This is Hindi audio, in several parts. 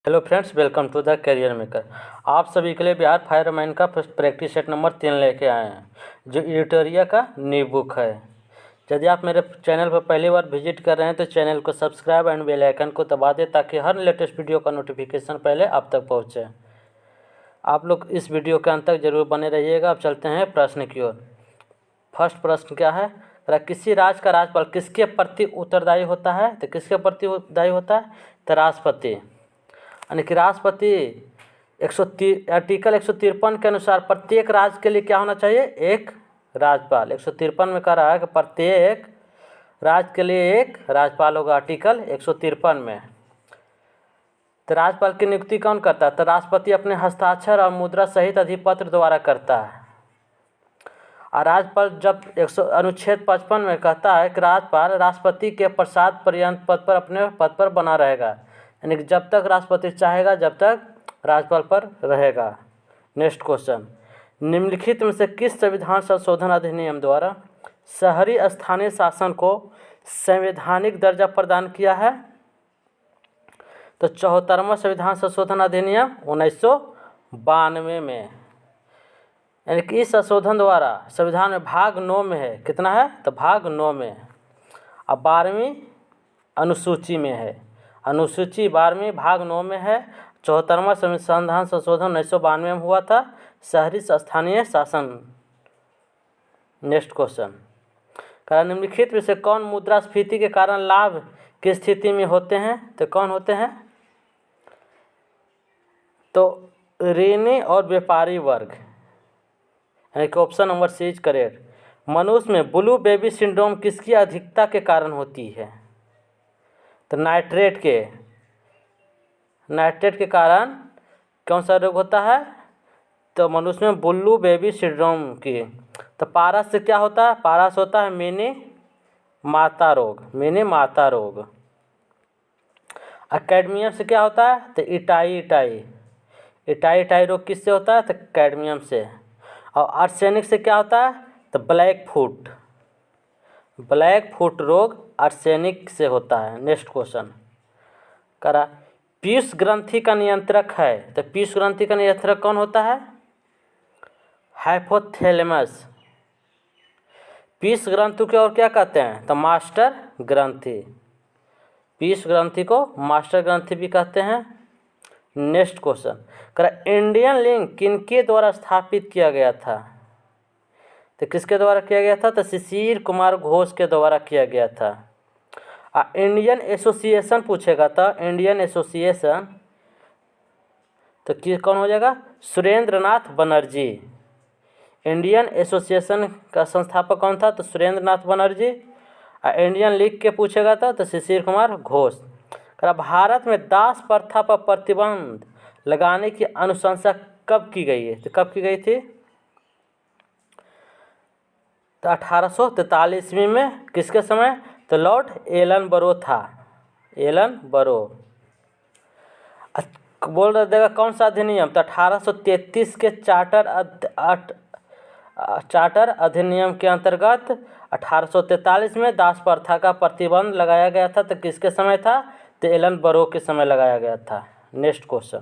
Hello friends, welcome to the career maker. आप सभी के लिए बिहार फायरमैन का प्रैक्टिस सेट नंबर 3 लेके आए हैं, जो एडिटोरिया का न्यू बुक है। यदि आप मेरे चैनल पर पहली बार विजिट कर रहे हैं तो चैनल को सब्सक्राइब एंड बेल आइकन को दबा दें ताकि हर लेटेस्ट वीडियो का नोटिफिकेशन पहले आप तक पहुंचे। आप लोग इस वीडियो के अंत तक जरूर बने रहिएगा। अब चलते हैं प्रश्न की ओर। फर्स्ट प्रश्न क्या है? किसी राज्य का राज्यपाल किसके प्रति उत्तरदायी होता है? तो किसके प्रति उत्तरदायी होता है? तो राष्ट्रपति। यानी कि राष्ट्रपति आर्टिकल 153 के अनुसार प्रत्येक राज्य के लिए क्या होना चाहिए? एक राज्यपाल। 153 में कह रहा है कि प्रत्येक राज्य के लिए एक राज्यपाल होगा, आर्टिकल 153 में। तो राज्यपाल की नियुक्ति कौन करता है? तो राष्ट्रपति अपने हस्ताक्षर और मुद्रा सहित अधिपत्र द्वारा करता है। और राज्यपाल जब अनुच्छेद 55 में कहता है कि राज्यपाल राष्ट्रपति के प्रसाद पर्यंत पद पर अपने पद पर बना रहेगा, यानी कि जब तक राष्ट्रपति चाहेगा जब तक राज्यपाल पर रहेगा। नेक्स्ट क्वेश्चन, निम्नलिखित में से किस संविधान संशोधन अधिनियम द्वारा शहरी स्थानीय शासन को संवैधानिक दर्जा प्रदान किया है? तो 74वां संविधान संशोधन अधिनियम 1992 में। यानी कि इस संशोधन द्वारा संविधान में भाग 9 में है, कितना है? तो भाग 9 में। अब 12वीं अनुसूची में है, अनुसूची 12वीं भाग 9 में है। 74वां संविधान संशोधन 1992 में हुआ था, शहरी स्थानीय शासन। नेक्स्ट क्वेश्चन, निम्नलिखित में से कौन मुद्रास्फीति के कारण लाभ की स्थिति में होते हैं? तो कौन होते हैं? तो ऋणी और व्यापारी वर्ग। यानी कि option number C is correct. मनुष्य में ब्लू बेबी सिंड्रोम किसकी अधिकता के कारण होती है? तो नाइट्रेट के कारण कौन सा रोग होता है? तो मनुष्य में ब्लू बेबी सिंड्रोम की। तो पारस से क्या होता है? पारस होता है मिनी माता रोग। कैडमियम से क्या होता है? तो इटाई रोग किससे होता है? तो कैडमियम से। और आर्सेनिक से क्या होता है? तो ब्लैक फुट रोग आर्सेनिक से होता है। नेक्स्ट क्वेश्चन करा, पीयूष ग्रंथि का नियंत्रक है, तो पीयूष ग्रंथि का नियंत्रक कौन होता है? हाइपोथैलेमस। पीयूष ग्रंथि को और क्या कहते हैं? तो मास्टर ग्रंथि। पीयूष ग्रंथि को मास्टर ग्रंथि भी कहते हैं। नेक्स्ट क्वेश्चन करा, इंडियन लिंक किनके द्वारा स्थापित किया गया था? तो किसके द्वारा किया गया था? तो शिशिर कुमार घोष के द्वारा किया गया था। इंडियन एसोसिएशन पूछेगा तो इंडियन एसोसिएशन तो कौन हो जाएगा? सुरेंद्रनाथ बनर्जी। इंडियन एसोसिएशन का संस्थापक कौन था? तो सुरेंद्रनाथ बनर्जी। इंडियन लीग के पूछेगा तो शिशिर कुमार घोष। भारत में दास प्रथा पर प्रतिबंध लगाने की अनुशंसा कब की गई है? तो कब की गई थी? तो 1843 ईस्वी में। किसके समय? तो लॉर्ड एलन बरो था। बोल रहा देगा कौन सा अधिनियम? तो 1833 के चार्टर अधिनियम के अंतर्गत 1843 में दास प्रथा का प्रतिबंध लगाया गया था। तो किसके समय था? तो एलन बरो के समय लगाया गया था। नेक्स्ट क्वेश्चन,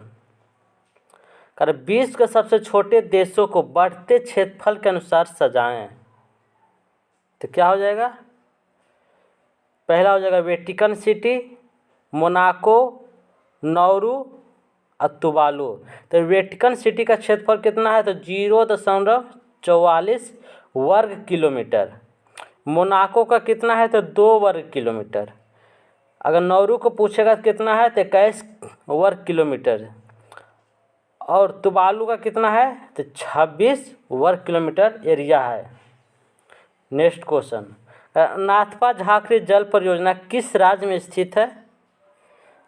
विश्व के सबसे छोटे देशों को बढ़ते क्षेत्रफल के अनुसार सजाएं। तो क्या हो जाएगा? पहला हो जाएगा वेटिकन सिटी, मोनाको, नौरू और तुवालू। तो वेटिकन सिटी का क्षेत्रफल कितना है? तो 0.44 वर्ग किलोमीटर। मोनाको का कितना है? तो 2 वर्ग किलोमीटर। अगर नौरू को पूछेगा तो कितना है? तो 21 वर्ग किलोमीटर। और तुवालू का कितना है? तो 26 वर्ग किलोमीटर एरिया है। नेक्स्ट क्वेश्चन, नाथपा झांकरी जल परियोजना किस राज्य में स्थित है?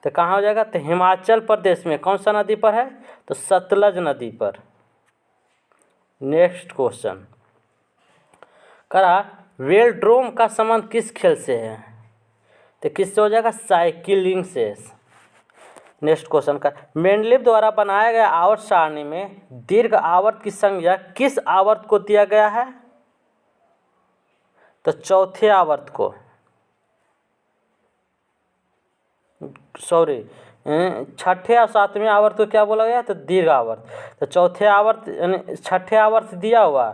तो कहाँ हो जाएगा? तो हिमाचल प्रदेश में। कौन सा नदी पर है? तो सतलज नदी पर। नेक्स्ट क्वेश्चन वेलोड्रोम का संबंध किस खेल से है? तो किससे हो जाएगा? साइकिलिंग से। नेक्स्ट क्वेश्चन मेंडलीव द्वारा बनाया गया आवर्त सारणी में दीर्घ आवर्त की संज्ञा किस आवर्त को दिया गया है? तो छठे और सातवें आवर्त को क्या बोला गया? तो दीर्घ आवर्त। तो चौथे आवर्त यानी छठे आवर्त दिया हुआ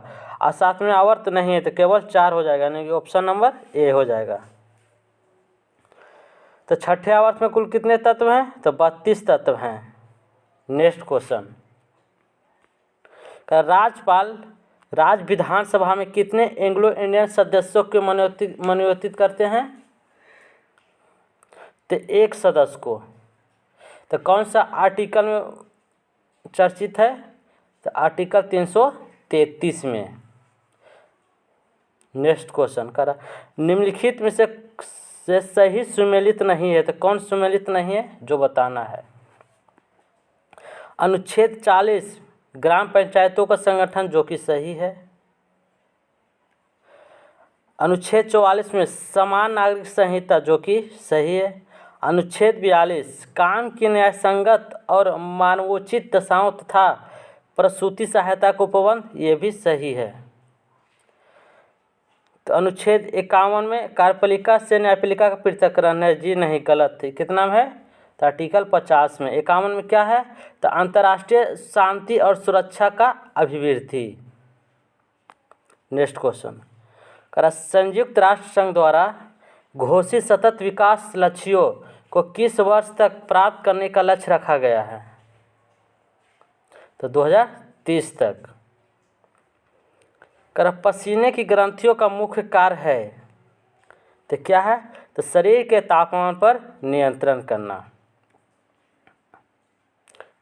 और सातवें आवर्त नहीं है, तो केवल 4 हो जाएगा, यानी कि ऑप्शन नंबर ए हो जाएगा। तो छठे आवर्त में कुल कितने तत्व हैं? तो 32 तत्व हैं। नेक्स्ट क्वेश्चन, राज्यपाल राज्य विधानसभा में कितने एंग्लो इंडियन सदस्यों को मनोनीत करते हैं? तो 1 सदस्य को। तो कौन सा आर्टिकल में चर्चित है? तो आर्टिकल 333 में। नेक्स्ट क्वेश्चन करा, निम्नलिखित में से सही सुमेलित नहीं है। तो कौन सुमेलित नहीं है, जो बताना है। अनुच्छेद 40 ग्राम पंचायतों का संगठन, जो कि सही है। अनुच्छेद 44 में समान नागरिक संहिता, जो कि सही है। अनुच्छेद 42 काम की न्यायसंगत और मानवोचित दशाओं तथा प्रसूति सहायता को उपबंध, ये भी सही है। तो अनुच्छेद 51 में कार्यपालिका से न्यायपालिका का पृथक्करण है, जी नहीं, गलत थी। कितना में है? तो आर्टिकल 50 में। 51 में क्या है? तो अंतर्राष्ट्रीय शांति और सुरक्षा का अभिवृद्धि। नेक्स्ट क्वेश्चन करा, संयुक्त राष्ट्र संघ द्वारा घोषित सतत विकास लक्ष्यों को किस वर्ष तक प्राप्त करने का लक्ष्य रखा गया है? तो 2030 तक। कर पसीने की ग्रंथियों का मुख्य कार्य है, तो क्या है? तो शरीर के तापमान पर नियंत्रण करना।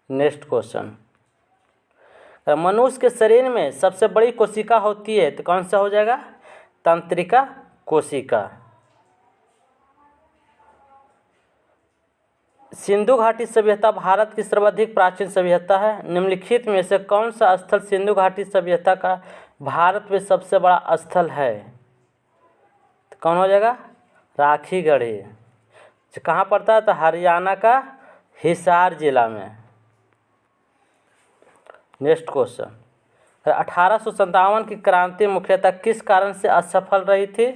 नेक्स्ट क्वेश्चन, मनुष्य के शरीर में सबसे बड़ी कोशिका होती है, तो कौन सा हो जाएगा? तंत्रिका कोशिका। सिंधु घाटी सभ्यता भारत की सर्वाधिक प्राचीन सभ्यता है। निम्नलिखित में से कौन सा स्थल सिंधु घाटी सभ्यता का भारत में सबसे बड़ा स्थल है? तो कौन हो जाएगा? राखी गढ़ी। जो कहाँ पड़ता है? तो हरियाणा का हिसार जिला में। नेक्स्ट क्वेश्चन, 1857 की क्रांति मुख्यतः किस कारण से असफल रही थी?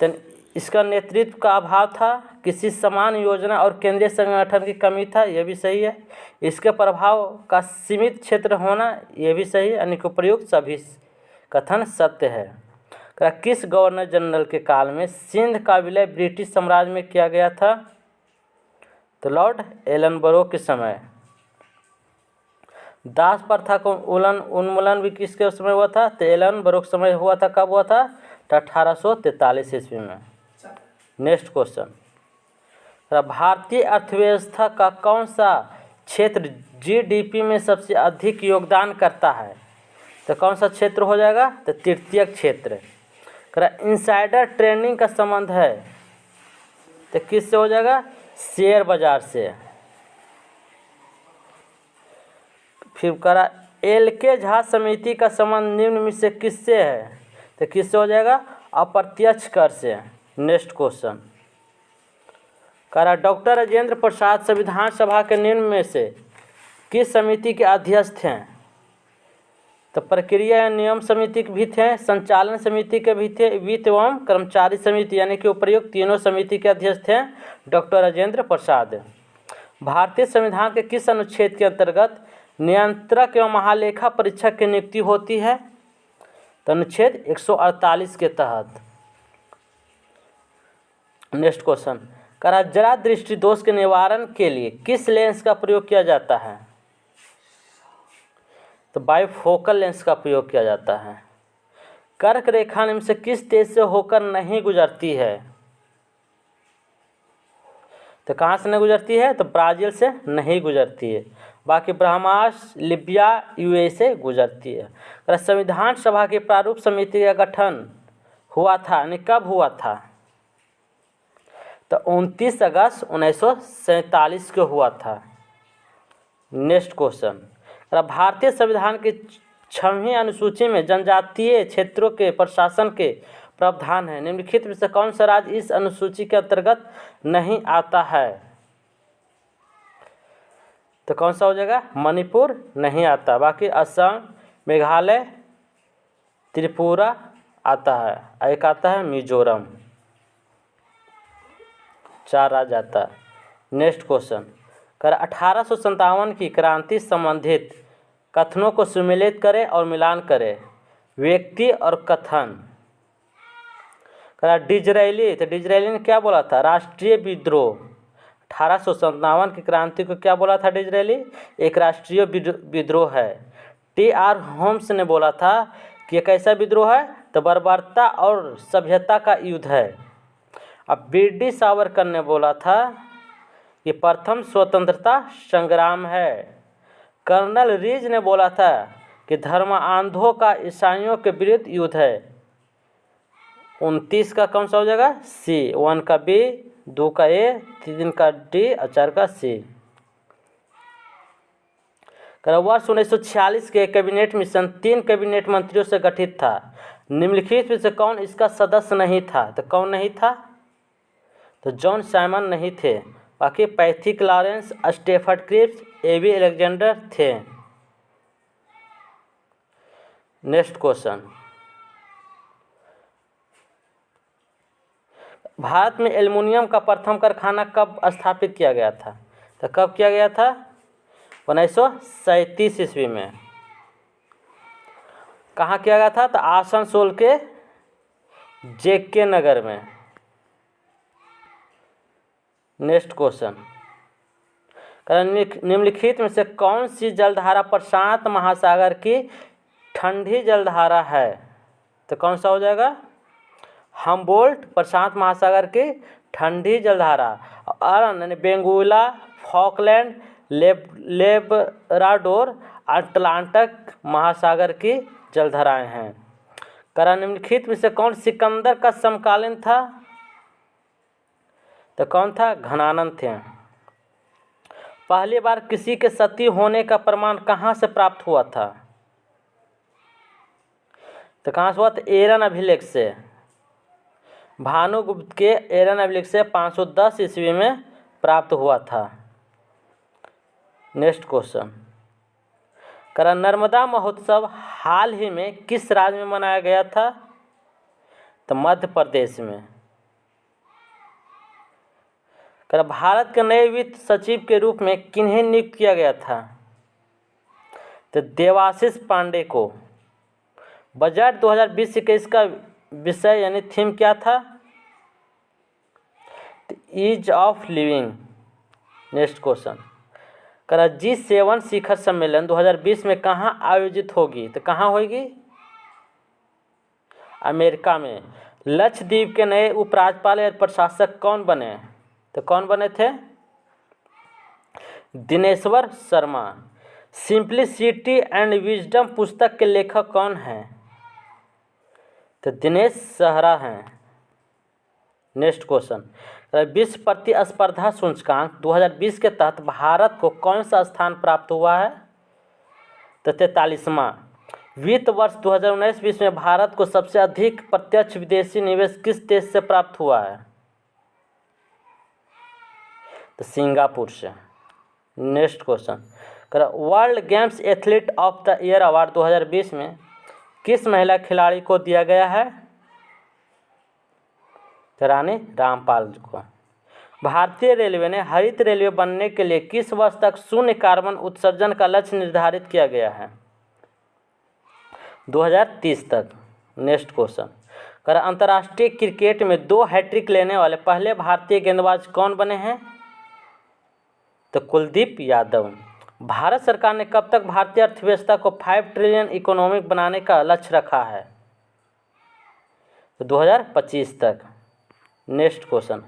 तो इसका नेतृत्व का अभाव था, किसी समान योजना और केंद्रीय संगठन की कमी था, यह भी सही है। इसके प्रभाव का सीमित क्षेत्र होना, यह भी सही है। अनुपयुक्त सभी कथन सत्य है। किस गवर्नर जनरल के काल में सिंध का विलय ब्रिटिश साम्राज्य में किया गया था? तो लॉर्ड एलनबरो के समय। दास प्रथा को उन्मूलन भी किसके समय हुआ था? तो एलनबरो के समय हुआ था। कब हुआ था? तो 1843 ईस्वी में। नेक्स्ट क्वेश्चन, भारतीय अर्थव्यवस्था का कौन सा क्षेत्र जीडीपी में सबसे अधिक योगदान करता है? तो कौन सा क्षेत्र हो जाएगा? तो तृतीय क्षेत्र। इनसाइडर ट्रेडिंग का संबंध है, तो किससे हो जाएगा? शेयर बाजार से। फिर करा, एल.के. झा समिति का संबंध निम्न में से किससे है? तो किससे हो जाएगा? अप्रत्यक्ष कर से। नेक्स्ट क्वेश्चन करा, डॉक्टर राजेंद्र प्रसाद संविधान सभा के निम्न में से किस समिति के अध्यक्ष हैं? तो प्रक्रिया या नियम समिति के भी थे, संचालन समिति के भी थे, वित्त एवं कर्मचारी समिति यानी कि उपर्युक्त तीनों समिति के अध्यक्ष थे डॉक्टर राजेंद्र प्रसाद। भारतीय संविधान के किस अनुच्छेद के अंतर्गत नियंत्रक एवं महालेखा परीक्षक की नियुक्ति होती है? तो अनुच्छेद 148 के तहत। नेक्स्ट क्वेश्चन करा, जरा दृष्टि दोष के निवारण के लिए किस लेंस का प्रयोग किया जाता है? तो बाइफोकल लेंस का प्रयोग किया जाता है। कर्क रेखा निम्न से किस देश से होकर नहीं गुजरती है? तो कहाँ से नहीं गुजरती है? तो ब्राज़ील से नहीं गुजरती है। बाकी ब्रह्मास, लीबिया, यूएई से गुजरती है। संविधान सभा की प्रारूप समिति का गठन हुआ था, यानी कब हुआ था? तो 29 अगस्त 1947 को हुआ था। नेक्स्ट क्वेश्चन, भारतीय संविधान की 6वीं अनुसूची में जनजातीय क्षेत्रों के प्रशासन के प्रावधान है। निम्नलिखित में से कौन सा राज्य इस अनुसूची के अंतर्गत नहीं आता है? तो कौन सा हो जाएगा? मणिपुर नहीं आता। बाकी असम, मेघालय, त्रिपुरा आता है। एक आता है मिजोरम। 4 आ जाता। नेक्स्ट क्वेश्चन, कर 1857 की क्रांति संबंधित कथनों को सुमेलित करें और मिलान करें। व्यक्ति और कथन। करा डिजरायली, तो डिजरायली ने क्या बोला था? राष्ट्रीय विद्रोह। 1857 की क्रांति को क्या बोला था डिजरायली? एक राष्ट्रीय विद्रोह है। टी.आर. होम्स ने बोला था कि एक ऐसा विद्रोह है तो बर्बरता और सभ्यता का युद्ध है। अब बी.डी. सावरकर ने बोला था कि प्रथम स्वतंत्रता संग्राम है। कर्नल रीज ने बोला था कि धर्मांधों का ईसाइयों के विरुद्ध युद्ध है। 29 का कौन सा हो जाएगा? सी। 1 का बी, 2 का ए, 3 का डी और 4 का सी। वर्ष 1946 के कैबिनेट मिशन 3 कैबिनेट मंत्रियों से गठित था। निम्नलिखित में से कौन इसका सदस्य नहीं था? तो कौन नहीं था? तो जॉन साइमन नहीं थे। बाकी Pethick Lawrence, Stafford Cripps, A B. Alexander थे। नेक्स्ट क्वेश्चन, भारत में एल्युमिनियम का प्रथम कारखाना कब स्थापित किया गया था? तो कब किया गया था? 1937 ईस्वी में। कहाँ किया गया था? तो आसनसोल के जे.के. नगर में। नेक्स्ट क्वेश्चन, निम्नलिखित में से कौन सी जलधारा प्रशांत महासागर की ठंडी जलधारा है? तो कौन सा हो जाएगा? हम्बोल्ट प्रशांत महासागर की ठंडी जलधारा। यानी बेंगुला, फॉकलैंड, लेब्राडोर, अटलांटिक महासागर की जलधाराएं हैं। करा निम्नलिखित में से कौन सिकंदर का समकालीन था? तो कौन था? घनानंद थे। पहली बार किसी के सती होने का प्रमाण कहाँ से प्राप्त हुआ था? तो कहाँ से हुआ? तो एरन अभिलेख से। भानुगुप्त के एरन अभिलेख से 510 ईस्वी में प्राप्त हुआ था। नेक्स्ट क्वेश्चन, करा नर्मदा महोत्सव हाल ही में किस राज्य में मनाया गया था? तो मध्य प्रदेश में। करा भारत के नए वित्त सचिव के रूप में किन्हें नियुक्त किया गया था? तो देवाशीष पांडे को। बजट 2020-21 का विषय यानी थीम क्या था? Ease of living. Next question, करा G7 शिखर सम्मेलन 2020 में कहाँ आयोजित होगी? तो कहाँ होगी? अमेरिका में। लक्षद्वीप के नए उपराज्यपाल या प्रशासक कौन बने? तो कौन बने थे? Dineshwar Sharma. Simplicity and wisdom पुस्तक के लेखक कौन हैं? तो दिनेश सहरा हैं। नेक्स्ट क्वेश्चन, विश्व प्रतिस्पर्धा सूचकांक 2020 के तहत भारत को कौन सा स्थान प्राप्त हुआ है? तो 43वां। वित्त वर्ष 2019-20 में भारत को सबसे अधिक प्रत्यक्ष विदेशी निवेश किस देश से प्राप्त हुआ है? तो सिंगापुर से। Next question, world games athlete of the year award 2020 में किस महिला खिलाड़ी को दिया गया है? तो रानी रामपाल को। भारतीय रेलवे ने हरित रेलवे बनने के लिए किस वर्ष तक शून्य कार्बन उत्सर्जन का लक्ष्य निर्धारित किया गया है? 2030 तक। नेक्स्ट क्वेश्चन, अंतर्राष्ट्रीय क्रिकेट में 2 हैट्रिक लेने वाले पहले भारतीय गेंदबाज कौन बने हैं? तो कुलदीप यादव। भारत सरकार ने कब तक भारतीय अर्थव्यवस्था को 5 ट्रिलियन इकोनॉमिक बनाने का लक्ष्य रखा है? तो 2025 तक। नेक्स्ट क्वेश्चन,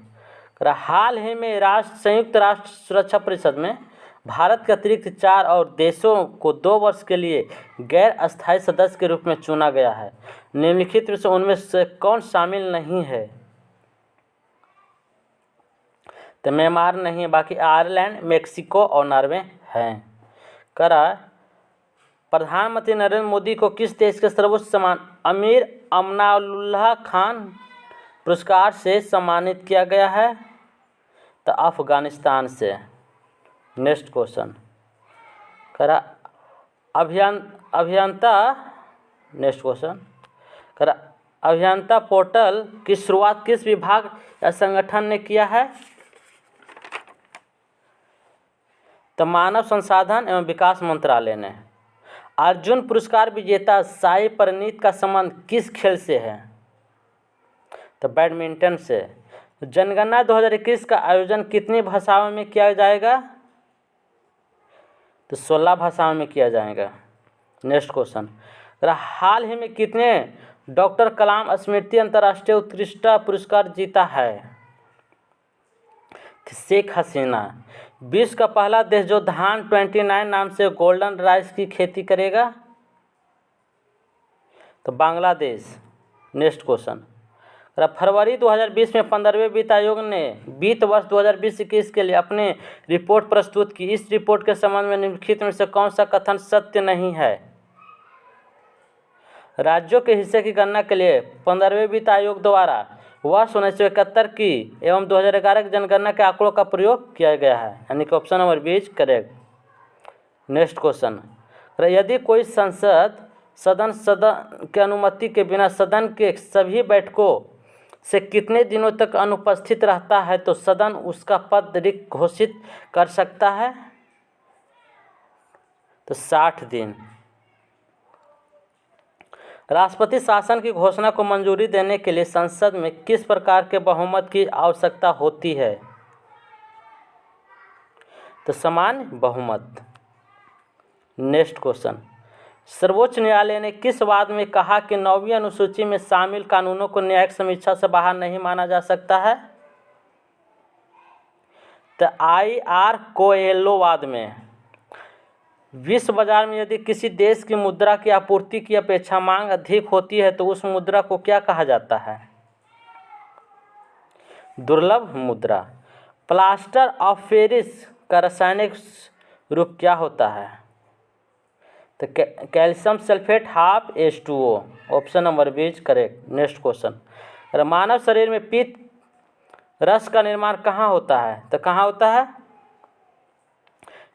हाल ही में संयुक्त राष्ट्र सुरक्षा परिषद में भारत के अतिरिक्त 4 और देशों को 2 वर्ष के लिए गैर अस्थायी सदस्य के रूप में चुना गया है। निम्नलिखित में से उनमें से कौन शामिल नहीं है? तो म्यांमार नहीं है, बाकी आयरलैंड, मेक्सिको और नॉर्वे हैं। प्रधानमंत्री नरेंद्र मोदी को किस देश के सर्वोच्च सम्मान अमीर अमानुल्लाह खान पुरस्कार से सम्मानित किया गया है? तो अफगानिस्तान से। नेक्स्ट क्वेश्चन, अभियंता। नेक्स्ट क्वेश्चन, अभियंता पोर्टल की शुरुआत किस विभाग या संगठन ने किया है? तो मानव संसाधन एवं विकास मंत्रालय ने। अर्जुन पुरस्कार विजेता साई प्रणीत का संबंध किस खेल से है? तो बैडमिंटन से। जनगणना 2021 का आयोजन कितनी भाषाओं में किया जाएगा? तो 16 भाषाओं में किया जाएगा। नेक्स्ट क्वेश्चन, हाल ही में कितने डॉक्टर कलाम स्मृति अंतर्राष्ट्रीय उत्कृष्टता पुरस्कार जीता है? शेख हसीना। विश्व का पहला देश जो धान 29 नाम से गोल्डन राइस की खेती करेगा? तो बांग्लादेश। नेक्स्ट क्वेश्चन, फरवरी 2020 में 15वें वित्त आयोग ने वित्त वर्ष 2020-21 के लिए अपने रिपोर्ट प्रस्तुत की। इस रिपोर्ट के संबंध में निम्नलिखित में से कौन सा कथन सत्य नहीं है? राज्यों के हिस्से की गणना के लिए 15वें वित्त आयोग द्वारा वर्ष 1971 की एवं 2011 की जनगणना के आंकड़ों का प्रयोग किया गया है, यानी कि option number B is correct. Next question, यदि कोई सदन के अनुमति के बिना सदन के सभी बैठकों से कितने दिनों तक अनुपस्थित रहता है तो सदन उसका पद रिक्त घोषित कर सकता है? तो 60 दिन। राष्ट्रपति शासन की घोषणा को मंजूरी देने के लिए संसद में किस प्रकार के बहुमत की आवश्यकता होती है? तो सामान्य बहुमत। नेक्स्ट क्वेश्चन, सर्वोच्च न्यायालय ने किस वाद में कहा कि 9वीं अनुसूची में शामिल कानूनों को न्यायिक समीक्षा से बाहर नहीं माना जा सकता है? तो IR कोएल्हो वाद में। विश्व बाजार में यदि किसी देश की मुद्रा की आपूर्ति की अपेक्षा मांग अधिक होती है तो उस मुद्रा को क्या कहा जाता है? दुर्लभ मुद्रा। प्लास्टर ऑफ पेरिस का रासायनिक रूप क्या होता है? तो calcium sulphate half H2O, option number B is correct. Next question, मानव शरीर में पित्त रस का निर्माण कहाँ होता है? तो कहाँ होता है?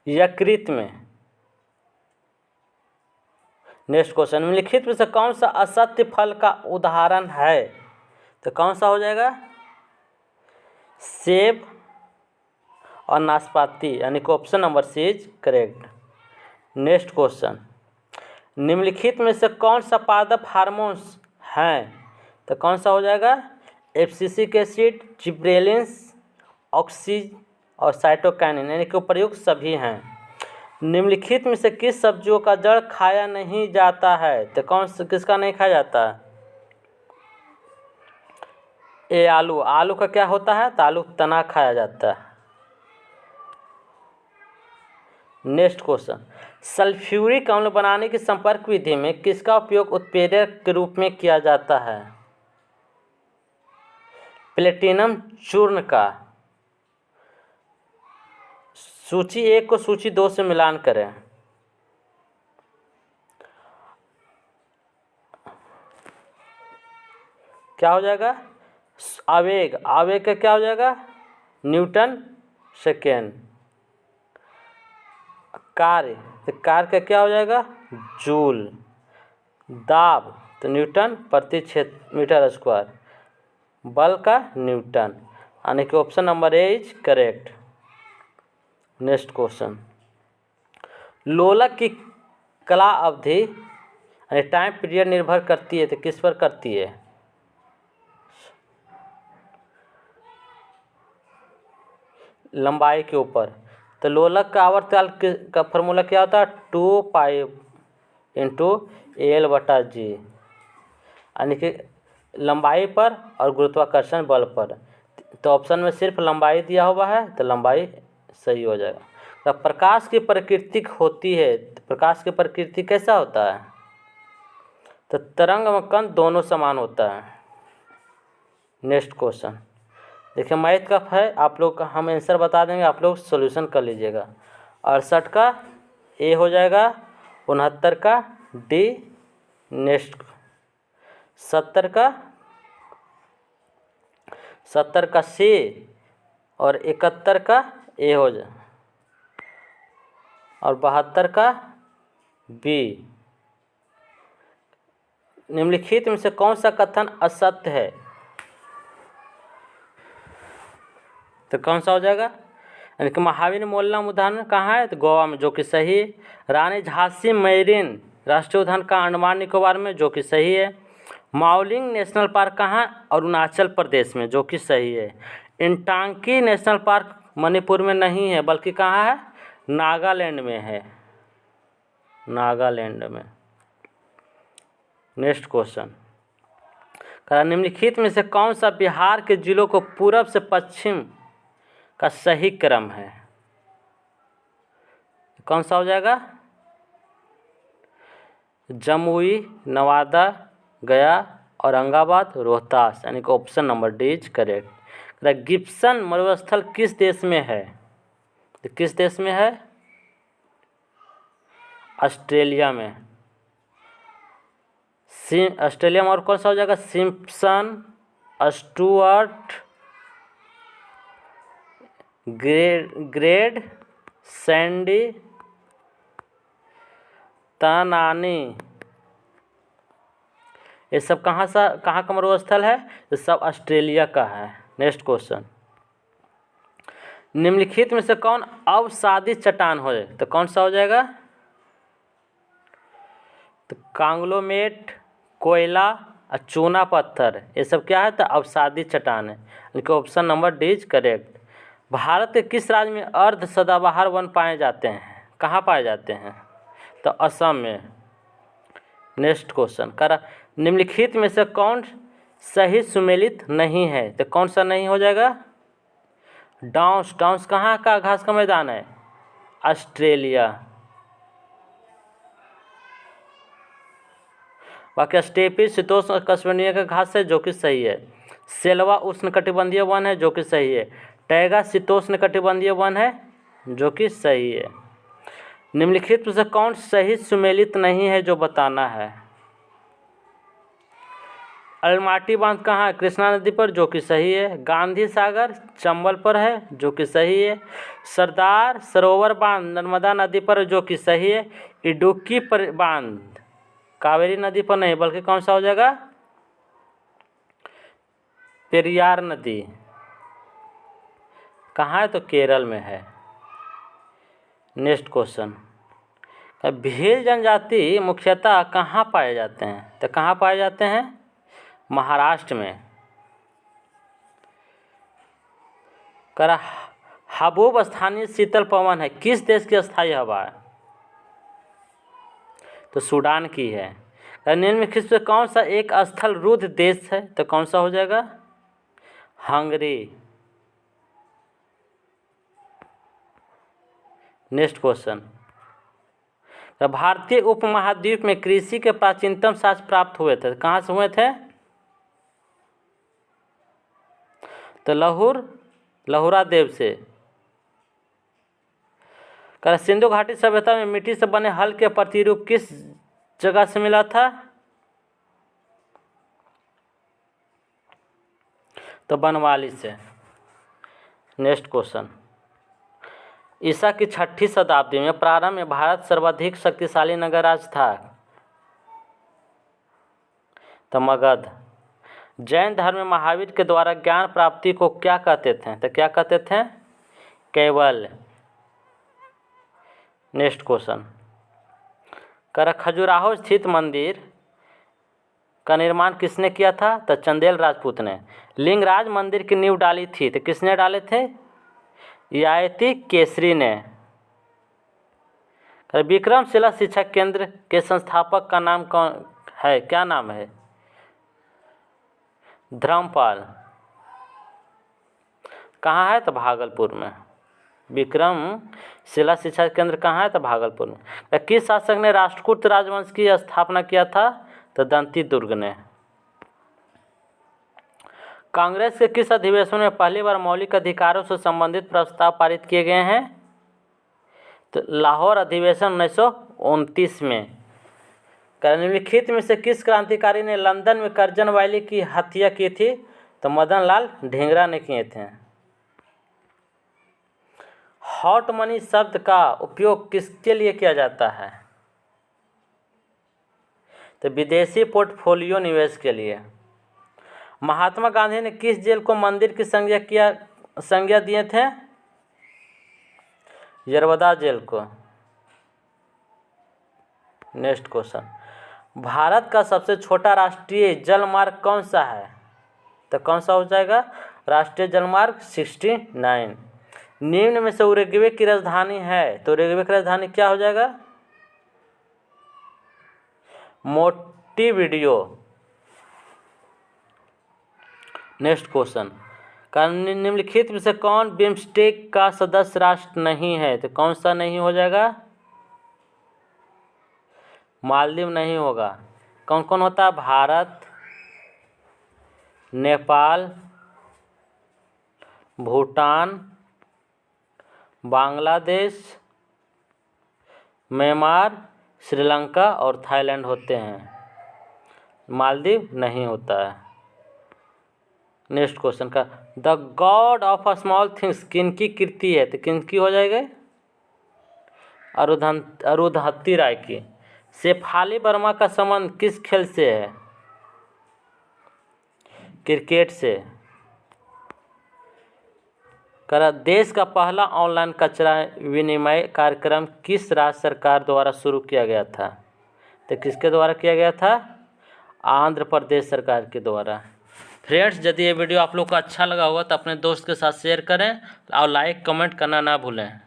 यकृत में। नेक्स्ट क्वेश्चन, निम्नलिखित में से कौन सा असत्य फल का उदाहरण है? तो कौन सा हो जाएगा? सेब और नाशपाती, यानी कि option number C is correct. Next question, निम्नलिखित में से कौन सा पादप हार्मोन्स हैं? तो कौन सा हो जाएगा? एब्सिसिक एसिड, जिब्रेलिन्स, ऑक्सी और साइटोकाइनिन, यानी कि उपयुक्त सभी हैं। निम्नलिखित में से किस सब्जियों का जड़ खाया नहीं जाता है? तो किसका नहीं खाया जाता है? ए आलू। आलू का क्या होता है? तो आलू तना खाया जाता है। नेक्स्ट क्वेश्चन, सल्फ्यूरिक अम्ल बनाने की संपर्क विधि में किसका उपयोग उत्प्रेरक के रूप में किया जाता है? प्लेटिनम चूर्ण का। सूची 1 को सूची 2 से मिलान करें। क्या हो जाएगा? आवेग। आवेग का क्या हो जाएगा? Newton second. कार्य, तो कार्य का क्या हो जाएगा? जूल। दाब, तो न्यूटन प्रति मीटर स्क्वायर। बल का न्यूटन, यानी कि option number A is correct. Next question, लोलक की कला अवधि यानी टाइम पीरियड निर्भर करती है, तो किस पर करती है? लंबाई के ऊपर। तो लोलक का आवर्तकाल का फॉर्मूला क्या होता है? 2π × L/G, यानी कि लंबाई पर और गुरुत्वाकर्षण बल पर। तो ऑप्शन में सिर्फ लंबाई दिया हुआ है, तो लंबाई सही हो जाएगा। तो प्रकाश की प्रकृति होती है, तो प्रकाश की प्रकृति कैसा होता है? तो तरंग और कण दोनों समान होता है। नेक्स्ट क्वेश्चन, देखिए मैथ का है, आप लोग का हम आंसर बता देंगे, आप लोग सॉल्यूशन कर लीजिएगा। 68 का ए हो जाएगा, 69 का डी, नेक्स्ट 70 का सी और 71 का ए हो जाए और 72 का बी। निम्नलिखित में से कौन सा कथन असत्य है? तो कौन सा हो जाएगा? यानी कि महावीर मोल्ला उद्यान कहाँ है? तो गोवा में, जो कि सही है। रानी झांसी मैरीन राष्ट्रीय उद्यान का अंडमान निकोबार में, जो कि सही है। माओलिंग नेशनल पार्क कहाँ? अरुणाचल प्रदेश में, जो कि सही है। इंटांकी नेशनल पार्क मणिपुर में नहीं है, बल्कि कहाँ है? नागालैंड में है, नागालैंड में। नेक्स्ट क्वेश्चन, निम्नलिखित में से कौन सा बिहार के जिलों को पूरब से पश्चिम का सही क्रम है? कौन सा हो जाएगा? जमुई, नवादा, गया, औरंगाबाद, रोहतास, यानी कि option number D is correct. Gibson मरुस्थल किस देश में है? तो किस देश में है? ऑस्ट्रेलिया में। ऑस्ट्रेलिया में। और कौन सा हो जाएगा? सिम्पसन, स्टुअर्ट, ग्रेड, सैंडी, तनानी, ये सब कहाँ का मरुस्थल है? ये सब ऑस्ट्रेलिया का है। नेक्स्ट क्वेश्चन, निम्नलिखित में से कौन अवसादी चट्टान हो? तो कौन सा हो जाएगा? तो कांग्लोमेट, कोयला और चूना पत्थर, ये सब क्या है? तो अवसादी चट्टान है, यानी कि option number D is correct. Bharat के किस राज्य में अर्ध सदाबहार वन पाए जाते हैं? कहाँ पाए जाते हैं? तो असम में। नेक्स्ट क्वेश्चन, निम्नलिखित में से कौन सही सुमेलित नहीं है? तो कौन सा नहीं हो जाएगा? डांस। डांस कहाँ का घास का मैदान है? ऑस्ट्रेलिया। बाकी स्टेपी शीतोष्ण कष्टमंडीय का घास है, जो कि सही है। सेलवा उष्णकटिबंधीय वन है, जो कि सही है। टैगा शीतोष्ण कटिबंधीय वन है, जो कि सही है। निम्नलिखित में से कौन सही सुमेलित नहीं है, जो बताना है? अलमाटी बांध कहाँ है? कृष्णा नदी पर, जो कि सही है। गांधी सागर चंबल पर है, जो कि सही है। सरदार सरोवर बांध नर्मदा नदी पर, जो कि सही है। इडुक्की पर बांध कावेरी नदी पर नहीं, बल्कि कौन सा हो जाएगा? पेरियार नदी। कहाँ है? तो केरल में है। नेक्स्ट क्वेश्चन, भील जनजाति मुख्यतः कहाँ पाए जाते हैं? तो कहाँ पाए जाते हैं? महाराष्ट्र में। हबूब स्थानीय शीतल पवन है, किस देश की अस्थायी हवा है? तो सूडान की है। निम्नलिखित में कौन सा एक स्थल रुद्ध देश है? तो कौन सा हो जाएगा? हंगरी। नेक्स्ट क्वेश्चन, भारतीय उपमहाद्वीप में कृषि के प्राचीनतम साक्ष्य प्राप्त हुए थे, कहाँ से हुए थे? तो लहुरा देव से। सिंधु घाटी सभ्यता में मिट्टी से बने हल के प्रतिरूप किस जगह से मिला था? तो बनवाली से। नेक्स्ट क्वेश्चन, ईसा की 6ठी शताब्दी में प्रारंभ में भारत सर्वाधिक शक्तिशाली नगर राज्य था? तो मगध। जैन धर्म में महावीर के द्वारा ज्ञान प्राप्ति को क्या कहते थे? तो क्या कहते थे? कैवल्य। नेक्स्ट क्वेश्चन, खजुराहो स्थित मंदिर का निर्माण किसने किया था? तो चंदेल राजपूत ने। लिंगराज मंदिर की नींव डाली थी, तो किसने डाले थे? यायती केसरी ने। विक्रमशिला शिक्षा केंद्र के संस्थापक का नाम कौन है? क्या नाम है? धर्मपाल। कहाँ है? तो भागलपुर में। विक्रमशिला शिक्षा केंद्र कहाँ है? तो भागलपुर में। किस शासक ने राष्ट्रकूट राजवंश की स्थापना किया था? तो दंती दुर्ग ने। कांग्रेस के किस अधिवेशन में पहली बार मौलिक अधिकारों से संबंधित प्रस्ताव पारित किए गए हैं? तो लाहौर अधिवेशन 1929 में। निम्नलिखित में से किस क्रांतिकारी ने लंदन में कर्जन वैली की हत्या की थी? तो मदन लाल ढींगरा ने किए थे। हॉट मनी शब्द का उपयोग किसके लिए किया जाता है? तो विदेशी पोर्टफोलियो निवेश के लिए। महात्मा गांधी ने किस जेल को मंदिर की संज्ञा दिए थे? यरवदा जेल को। नेक्स्ट क्वेश्चन, भारत का सबसे छोटा राष्ट्रीय जलमार्ग कौन सा है? तो कौन सा हो जाएगा? राष्ट्रीय जलमार्ग 69। निम्न में से उरुग्वे की राजधानी है, तो उरुग्वे की राजधानी क्या हो जाएगा? मोंटेविडियो। नेक्स्ट क्वेश्चन, निम्नलिखित में से कौन बिम्स्टेक का सदस्य राष्ट्र नहीं है? तो कौन सा नहीं हो जाएगा? मालदीव नहीं होगा। कौन कौन होता है? भारत, नेपाल, भूटान, बांग्लादेश, म्यांमार, श्रीलंका और थाईलैंड होते हैं। मालदीव नहीं होता है। नेक्स्ट क्वेश्चन का, the God of a small things किनकी कृति है? तो किनकी हो जाएगा? अरुंधति राय की। शेफाली वर्मा का संबंध किस खेल से है? क्रिकेट से। देश का पहला ऑनलाइन कचरा विनिमय कार्यक्रम किस राज्य सरकार द्वारा शुरू किया गया था? तो किसके द्वारा किया गया था? आंध्र प्रदेश सरकार के द्वारा। फ्रेंड्स, यदि ये वीडियो आप लोग को अच्छा लगा होगा तो अपने दोस्त के साथ शेयर करें और लाइक कमेंट करना ना भूलें।